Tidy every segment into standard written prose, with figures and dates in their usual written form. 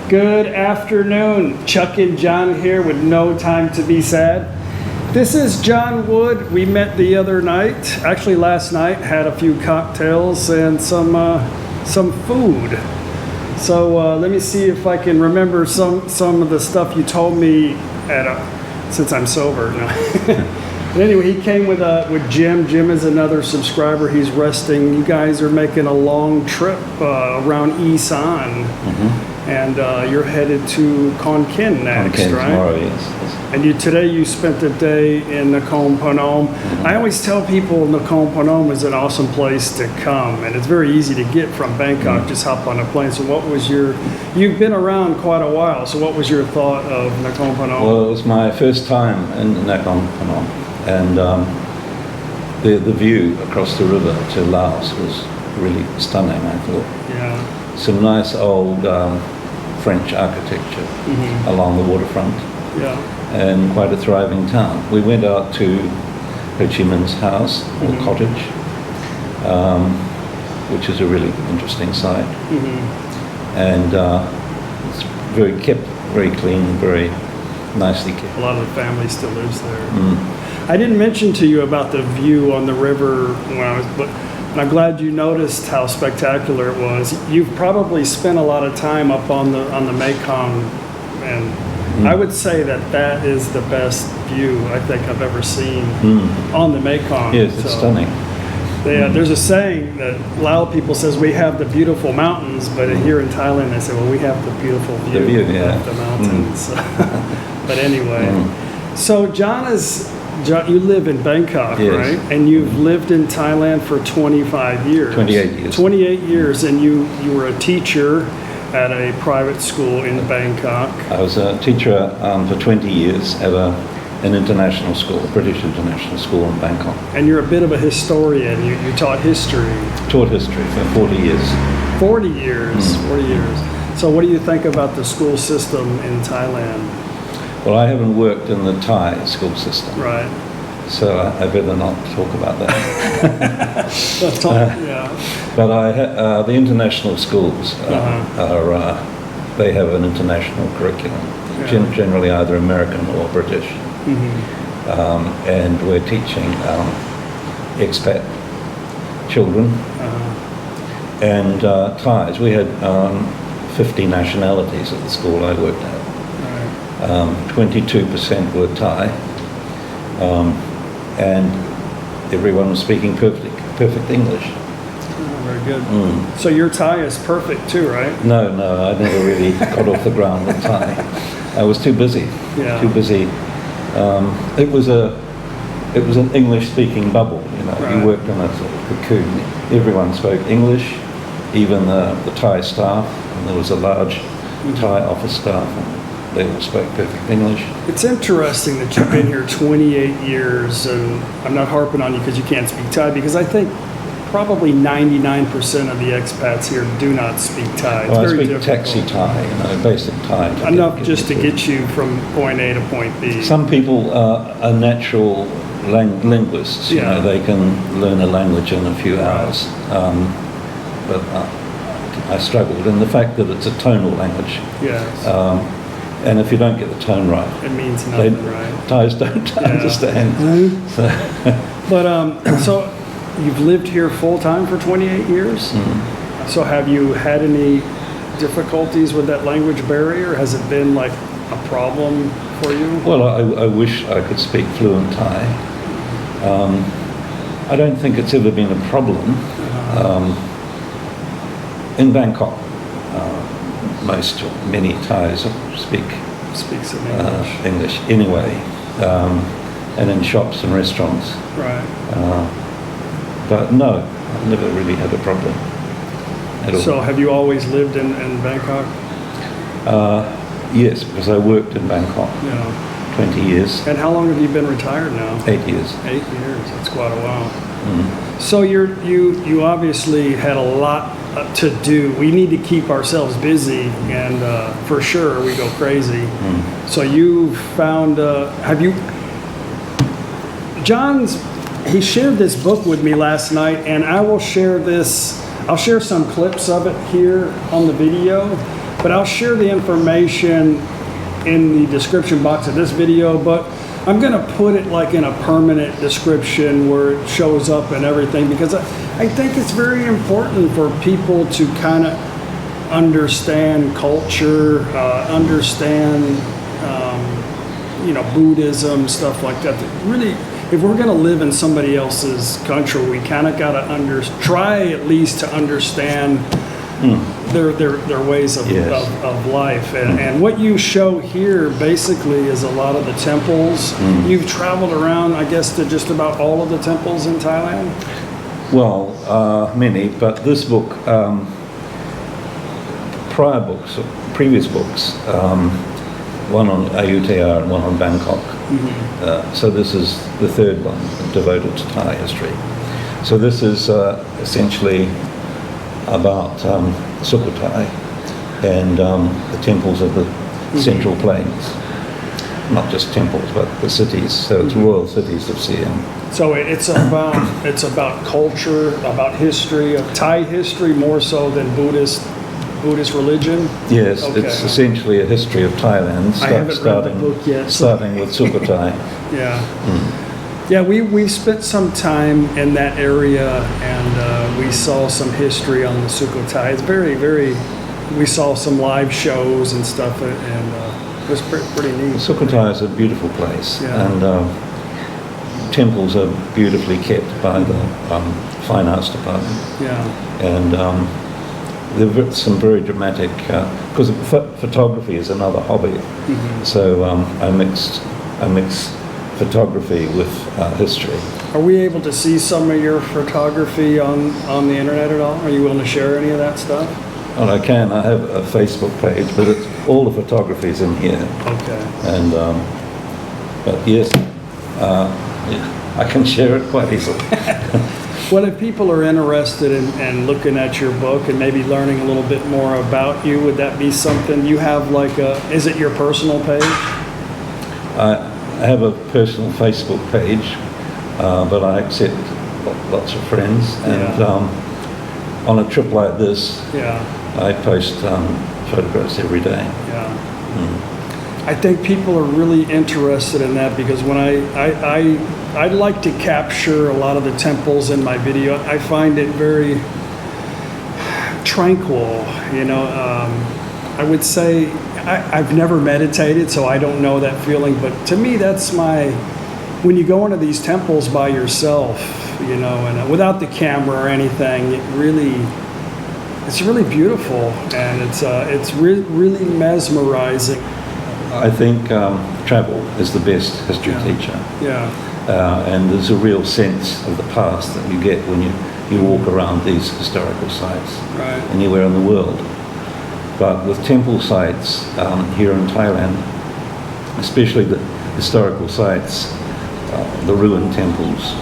Good afternoon. Chuck and John here with No Time to Be Sad. This is John Wood. We met the other night, actually last night, had a few cocktails and some food. So let me see if I can remember some of the stuff you told me since I'm sober. No. But anyway, he came with Jim. Jim is another subscriber. He's resting. You guys are making a long trip around Isan. Mm-hmm. And you're headed to Khon Kaen next, Khon Kaen right? Tomorrow, yes. And today you spent the day in Nakhon Phanom. Mm-hmm. I always tell people Nakhon Phanom is an awesome place to come, and it's very easy to get from Bangkok. Just hop on a plane. So you've been around quite a while, so what was your thought of Nakhon Phanom? Well, it was my first time in Nakhon Phanom, and the view across the river to Laos was really stunning, I thought. Yeah. Some nice old French architecture along the waterfront. Yeah. And quite a thriving town. We went out to Ho Chi Minh's house or cottage, which is a really interesting site. And it's very kept, very clean, very nicely kept. A lot of the family still lives there. I didn't mention to you about the view on the river but I'm glad you noticed how spectacular it was. You've probably spent a lot of time up on the Mekong, and I would say that is the best view I think I've ever seen on the Mekong. Yes, it's stunning. There's a saying that Lao people says we have the beautiful mountains, but here in Thailand they say, well, we have the beautiful view of the mountains. But anyway, so John, you live in Bangkok, yes. right? And you've lived in Thailand for 25 years. 28 years. 28 years, and you were a teacher at a private school in Bangkok. I was a teacher for 20 years at an international school, a British international school in Bangkok. And you're a bit of a historian. You taught history. Taught history for 40 years. 40 years. 40 years. So what do you think about the school system in Thailand? Well, I haven't worked in the Thai school system. Right. So I better not talk about that. But the international schools they have an international curriculum, generally either American or British. And we're teaching expat children and Thais. We had 50 nationalities at the school I worked at. 22% were Thai, and everyone was speaking perfect English. Oh, very good. So your Thai is perfect too, right? No, I never really got off the ground with Thai. I was too busy. Yeah. Too busy. It was an English-speaking bubble. Right. You worked in a sort of cocoon. Everyone spoke English, even the Thai staff, and there was a large Thai office staff. They all spoke perfect English. It's interesting that you've been here 28 years, and I'm not harping on you because you can't speak Thai, because I think probably 99% of the expats here do not speak Thai. It's well, very I speak difficult. Taxi Thai, basic Thai. Enough just to get you from point A to point B. Some people are natural linguists. They can learn a language in a few hours. But I struggled, and the fact that it's a tonal language. Yes. And if you don't get the tone right, it means nothing, right? Thais don't understand. But so you've lived here full time for 28 years. So have you had any difficulties with that language barrier? Has it been like a problem for you? Well, I wish I could speak fluent Thai. I don't think it's ever been a problem. In Bangkok, many Thais speak some English anyway, and in shops and restaurants. Right. But no, I've never really had a problem at all. So have you always lived in Bangkok? Yes, because I worked in Bangkok 20 years. And how long have you been retired now? 8 years. 8 years, that's quite a while. So you obviously had a lot to do. We need to keep ourselves busy, and for sure we go crazy. So you found, he shared this book with me last night, and I'll share some clips of it here on the video. But I'll share the information in the description box of this video, but I'm going to put it like in a permanent description where it shows up and everything, because I think it's very important for people to kind of understand culture, understand Buddhism, stuff like that. Really, if we're going to live in somebody else's country, we kind of got to try at least to understand their ways of life. And what you show here basically is a lot of the temples. You've traveled around, I guess, to just about all of the temples in Thailand? Well, many, but this book, previous books, one on Ayutthaya and one on Bangkok. So this is the third one devoted to Thai history. So this is essentially about Sukhothai and the temples of the Central Plains. Not just temples, but the cities. So it's royal cities of Siam. So it's about culture, about history, of Thai history more so than Buddhist religion? Yes, okay. It's essentially a history of Thailand, starting with Sukhothai. Yeah, we spent some time in that area, and we saw some history on the Sukhothai. It's very, we saw some live shows and stuff, and it was pretty neat. Sukhothai is a beautiful place, and temples are beautifully kept by the Fine Arts Department. And there are some very dramatic, because photography is another hobby. So I mix photography with history. Are we able to see some of your photography on the internet at all? Are you willing to share any of that stuff? Well, I can. I have a Facebook page, but all the photography is in here. Okay. And but yes, I can share it quite easily. Well, if people are interested in looking at your book and maybe learning a little bit more about you, would that be something you have is it your personal page? I have a personal Facebook page, but I accept lots of friends. And on a trip like this, I post photographs every day. I think people are really interested in that, because when I'd like to capture a lot of the temples in my video. I find it very tranquil, I would say I've never meditated, so I don't know that feeling, but to me that's when you go into these temples by yourself, and without the camera or anything, it's really beautiful, and it's really mesmerizing. I think travel is the best history teacher. And there's a real sense of the past that you get when you walk around these historical sites anywhere in the world. But with temple sites here in Thailand, especially the historical sites, the ruined temples,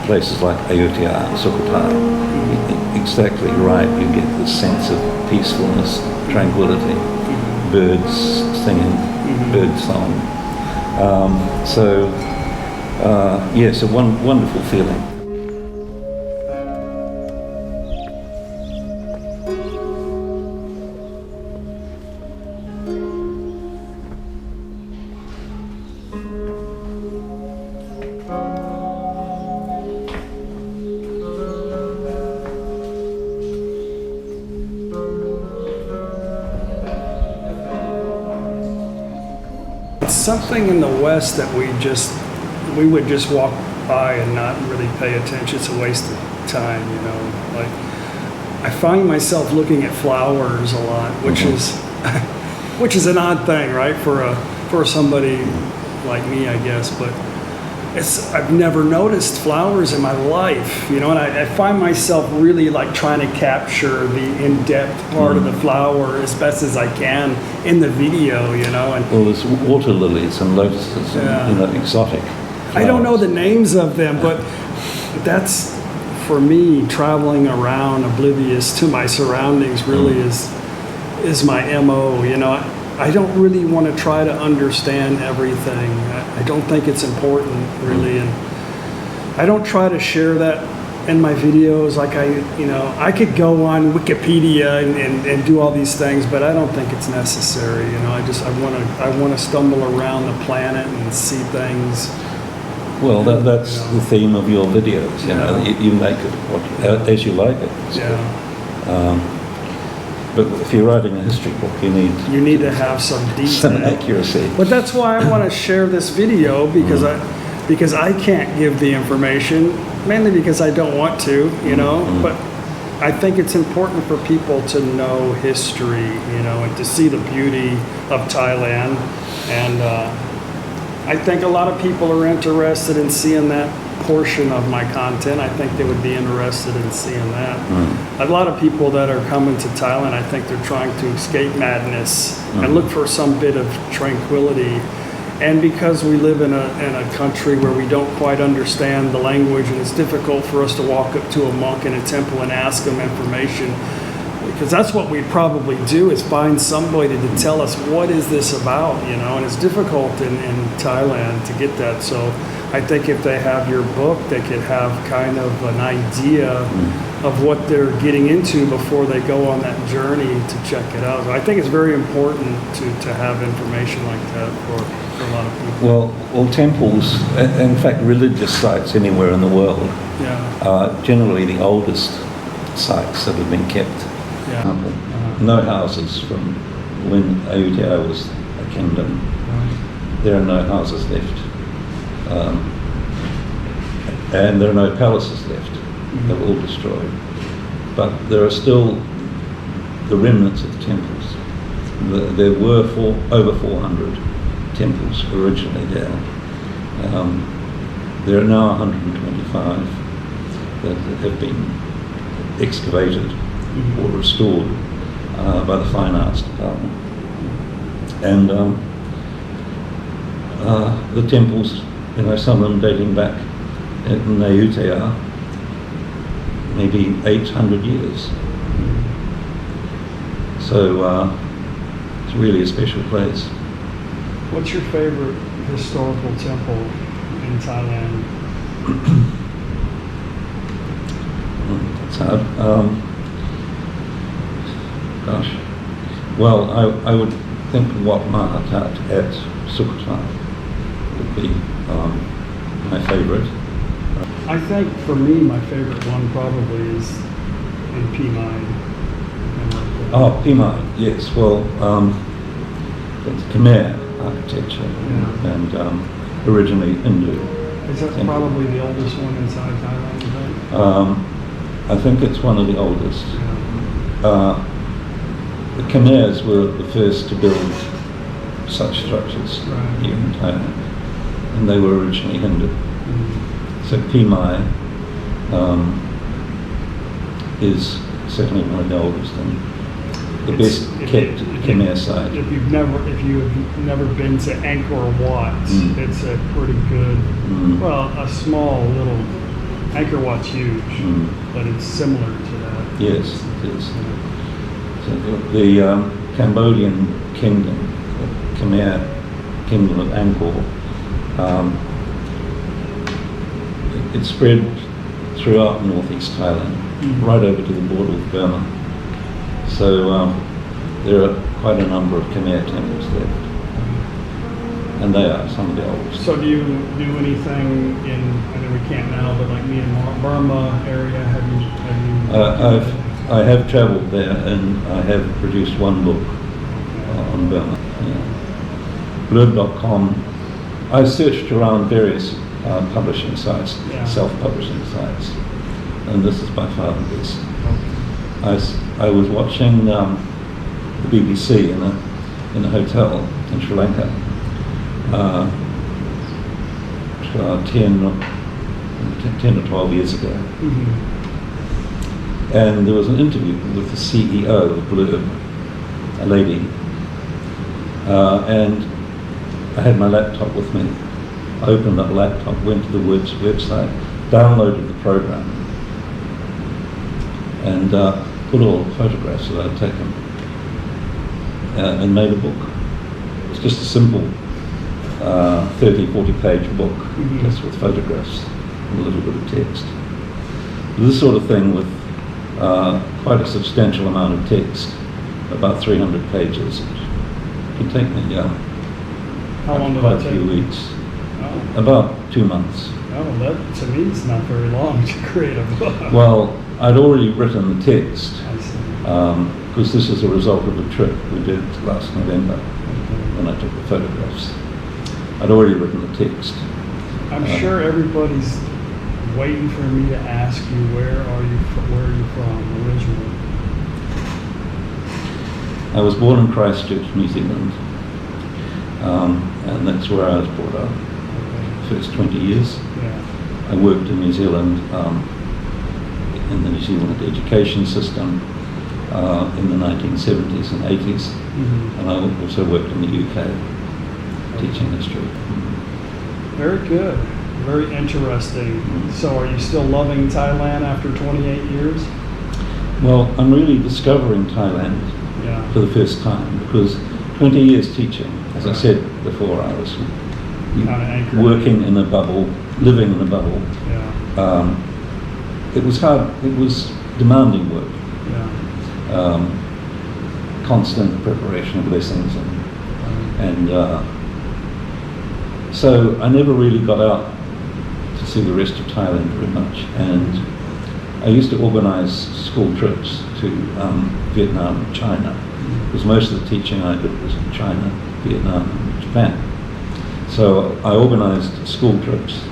places like Ayutthaya and Sukhothai, exactly right, you get this sense of peacefulness, tranquility, birds singing, bird song. Yes, a wonderful feeling. Something in the West that we would just walk by and not really pay attention. It's a waste of time, Like, I find myself looking at flowers a lot, which is an odd thing, right, for somebody like me, I guess. But I've never noticed flowers in my life, and I find myself really like trying to capture the in-depth part of the flower as best as I can in the video, And well, there's water lilies and lotuses, and, exotic flowers. I don't know the names of them, but that's, for me, traveling around oblivious to my surroundings really is my MO, I don't really want to try to understand everything. I don't think it's important, really, and I don't try to share that in my videos, like I could go on Wikipedia and do all these things, but I don't think it's necessary. I want to stumble around the planet and see things. Well, that's the theme of your videos. You make it as you like it. Yeah. But if you're writing a history book, you need to have some detail, some accuracy. But that's why I want to share this video, because I can't give the information, mainly because I don't want to, But I think it's important for people to know history, and to see the beauty of Thailand. And I think a lot of people are interested in seeing that portion of my content. I think they would be interested in seeing that. A lot of people that are coming to Thailand, I think they're trying to escape madness and look for some bit of tranquility. And because we live in a country where we don't quite understand the language, and it's difficult for us to walk up to a monk in a temple and ask them information, because that's what we probably do, is find somebody to tell us what is this about, and it's difficult in Thailand to get that. So I think if they have your book, they could have kind of an idea of what they're getting into before they go on that journey to check it out. So I think it's very important to have information like that for a lot of people. Well, temples, in fact, religious sites anywhere in the world, are generally the oldest sites that have been kept. No houses from when Ayutthaya was a kingdom. There are no houses left. And there are no palaces left. They were all destroyed. But there are still the remnants of the temples. There were over 400 temples originally there. There are now 125 that have been excavated or restored by the Fine Arts Department. And the temples, some of them dating back in Ayutthaya, maybe 800 years. So it's really a special place. What's your favorite historical temple in Thailand? That's hard. Gosh. Well, I would think Wat Mahatat at Sukhothai would be my favorite. I think for me, my favorite one probably is in Pimai. Oh, Pimai, yes. Well, it's Khmer architecture and originally Hindu. Is that probably the oldest one inside Thailand, you think? I think it's one of the oldest. The Khmers were the first to build such structures here in Thailand, and they were originally Hindu. So Pimai is certainly one of the oldest and the best kept Khmer site. If you've never been to Angkor Wat, it's a pretty good, a small little, Angkor Wat's huge, but it's similar to that. Yes, it is. So the Cambodian kingdom, the Khmer kingdom of Angkor, it spread throughout northeast Thailand, right over to the border with Burma. So there are quite a number of Khmer temples left, and they are some of the oldest. So do you do anything in, I know we can't now, but like Myanmar, Burma area, have you? I have travelled there, and I have produced one book on Burma. Blurbcom. I searched around various publishing sites, self-publishing sites, and this is by far the best. I was watching the BBC in a hotel in Sri Lanka 10 or 12 years ago. And there was an interview with the CEO of Blurb, a lady, and I had my laptop with me. I opened that laptop, went to the website, downloaded the program, and put all the photographs that I'd taken, and made a book. It's just a simple 30, 40 page book, just with photographs and a little bit of text. This sort of thing with quite a substantial amount of text, about 300 pages. It can take me how long did quite that a few take? weeks. Oh. About 2 months. Oh, that to me is not very long to create a book. Well, I'd already written the text I see. because this is a result of a trip we did last November when I took the photographs. I'd already written the text. I'm sure everybody's waiting for me to ask you where are you from originally? I was born in Christchurch, New Zealand, and that's where I was brought up. First 20 years. Yeah. I worked in New Zealand in the New Zealand education system in the 1970s and 80s, Mm-hmm. and I also worked in the UK teaching history. Very good. Very interesting. So are you still loving Thailand after 28 years? Well, I'm really discovering Thailand Yeah. for the first time because 20 years teaching, as I said before, I was Kinda anchored. working in a bubble, living in a bubble. Yeah. It was hard, it was demanding work, Yeah. constant preparation of lessons and so I never really got out to see the rest of Thailand very much, and I used to organize school trips to Vietnam and China, because most of the teaching I did was in China, Vietnam and Japan. So I organized school trips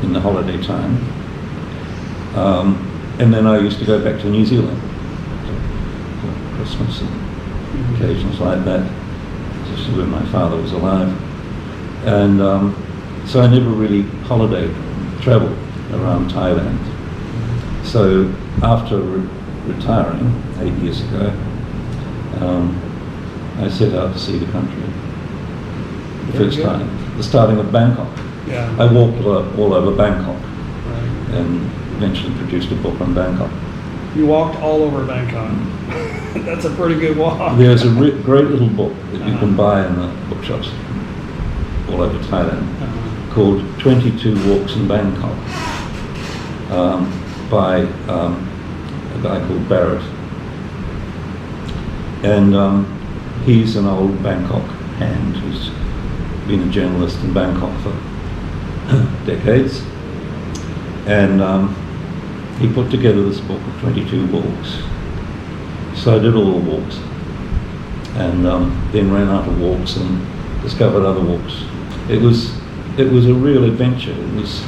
in the holiday time, and then I used to go back to New Zealand for Christmas and occasions like that, just when my father was alive. And so I never really holidayed, traveled around Thailand. So after retiring 8 years ago, I set out to see the country the first time, the starting of Bangkok. Yeah. I walked all over Bangkok Right. and eventually produced a book on Bangkok. You walked all over Bangkok. That's a pretty good walk. There's a great little book that you can buy in the bookshops all over Thailand called 22 Walks in Bangkok by a guy called Barrett. And he's an old Bangkok hand who's been a journalist in Bangkok for decades. And he put together this book of 22 walks. So I did all the walks and then ran out of walks and discovered other walks. It was a real adventure. It was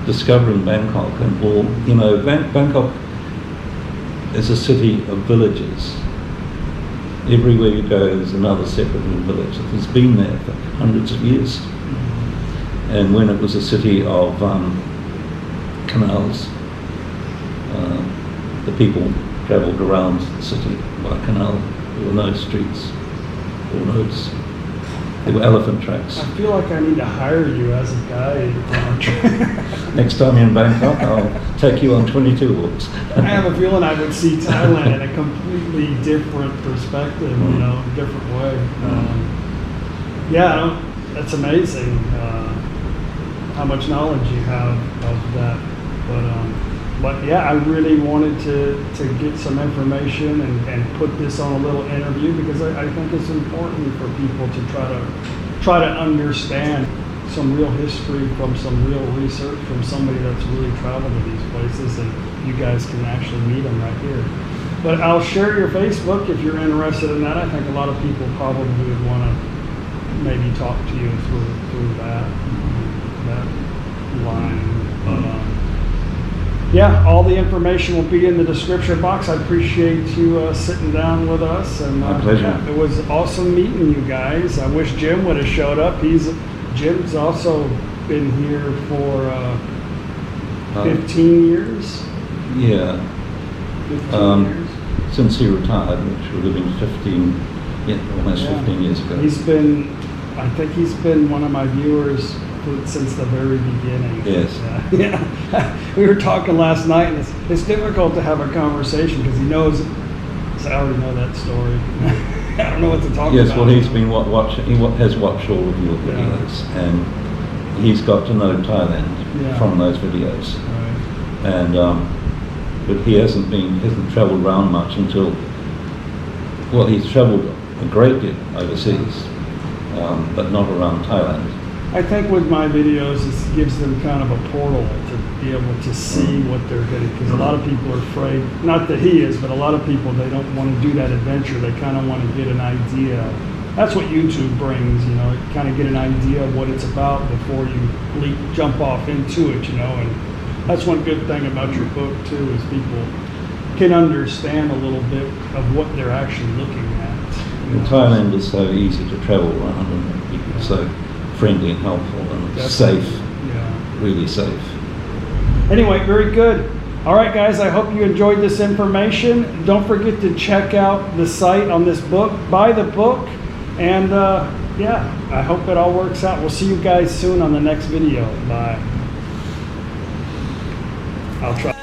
discovering Bangkok and all, you know, Bangkok is a city of villages. Everywhere you go there's another separate little village that has been there for hundreds of years. And when it was a city of canals, the people travelled around the city by canal. There were no streets or roads. There were elephant tracks. I feel like I need to hire you as a guide. Next time you're in Bangkok, I'll take you on 22 walks. I have a feeling I would see Thailand in a completely different perspective, you know, different way. Yeah, that's amazing how much knowledge you have of that. But yeah, I really wanted to get some information and put this on a little interview because I think it's important for people to try to understand some real history from some real research from somebody that's really traveled to these places, and you guys can actually meet them right here. But I'll share your Facebook if you're interested in that. I think a lot of people probably would want to maybe talk to you through that line. But yeah, all the information will be in the description box. I appreciate you sitting down with us. And my pleasure. Yeah, it was awesome meeting you guys. I wish Jim would have showed up. Jim's also been here for 15 years. Yeah. 15 years. Since he retired, which would have been 15 years ago. I think he's been one of my viewers since the very beginning. Yes. Yeah. We were talking last night, and it's difficult to have a conversation because he knows. So I already know that story. I don't know what to talk about. Yes, well, he's been watching. He has watched all of your videos, and he's got to know Thailand from those videos. Right. and but he hasn't travelled around much until, well, he's travelled a great deal overseas, but not around Thailand. I think with my videos, it gives them kind of a portal to be able to see what they're getting, because a lot of people are afraid, not that he is, but a lot of people, they don't want to do that adventure. They kind of want to get an idea. That's what YouTube brings, you know, kind of get an idea of what it's about before you jump off into it, you know. And that's one good thing about your book too, is people can understand a little bit of what they're actually looking at. And Thailand is so easy to travel around, and people are so friendly and helpful and safe, really safe. Anyway, very good. All right, guys, I hope you enjoyed this information. Don't forget to check out the site on this book, buy the book, and yeah, I hope it all works out. We'll see you guys soon on the next video. Bye. I'll try.